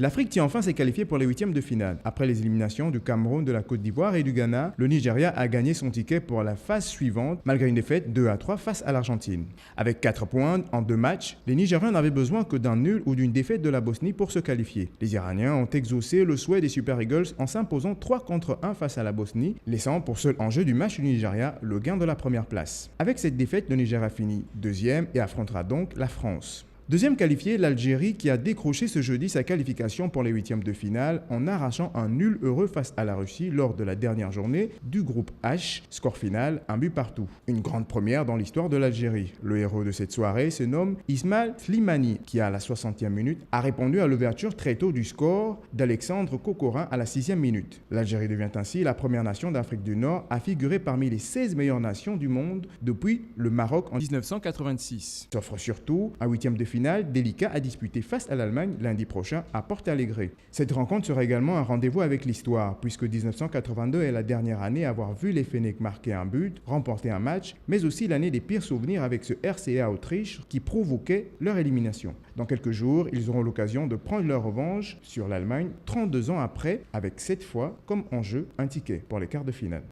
L'Afrique tient enfin s'est qualifiée pour les huitièmes de finale. Après les éliminations du Cameroun, de la Côte d'Ivoire et du Ghana, le Nigeria a gagné son ticket pour la phase suivante malgré une défaite 2-3 face à l'Argentine. Avec 4 points en 2 matchs, les Nigériens n'avaient besoin que d'un nul ou d'une défaite de la Bosnie pour se qualifier. Les Iraniens ont exaucé le souhait des Super Eagles en s'imposant 3-1 face à la Bosnie, laissant pour seul enjeu du match du Nigeria le gain de la première place. Avec cette défaite, le Nigeria finit deuxième et affrontera donc la France. Deuxième qualifié, l'Algérie qui a décroché ce jeudi sa qualification pour les huitièmes de finale en arrachant un nul heureux face à la Russie lors de la dernière journée du groupe H, score final 1 but partout. Une grande première dans l'histoire de l'Algérie. Le héros de cette soirée se nomme Ismail Slimani qui à la 60e minute a répondu à l'ouverture très tôt du score d'Alexandre Kokorin à la 6e minute. L'Algérie devient ainsi la première nation d'Afrique du Nord à figurer parmi les 16 meilleures nations du monde depuis le Maroc en 1986. S'offre surtout un huitième de finale délicat à disputer face à l'Allemagne lundi prochain à Porto Alegre. Cette rencontre sera également un rendez-vous avec l'histoire, puisque 1982 est la dernière année à avoir vu les Fennecs marquer un but, remporter un match, mais aussi l'année des pires souvenirs avec ce RCA Autriche qui provoquait leur élimination. Dans quelques jours, ils auront l'occasion de prendre leur revanche sur l'Allemagne 32 ans après, avec cette fois comme enjeu un ticket pour les quarts de finale.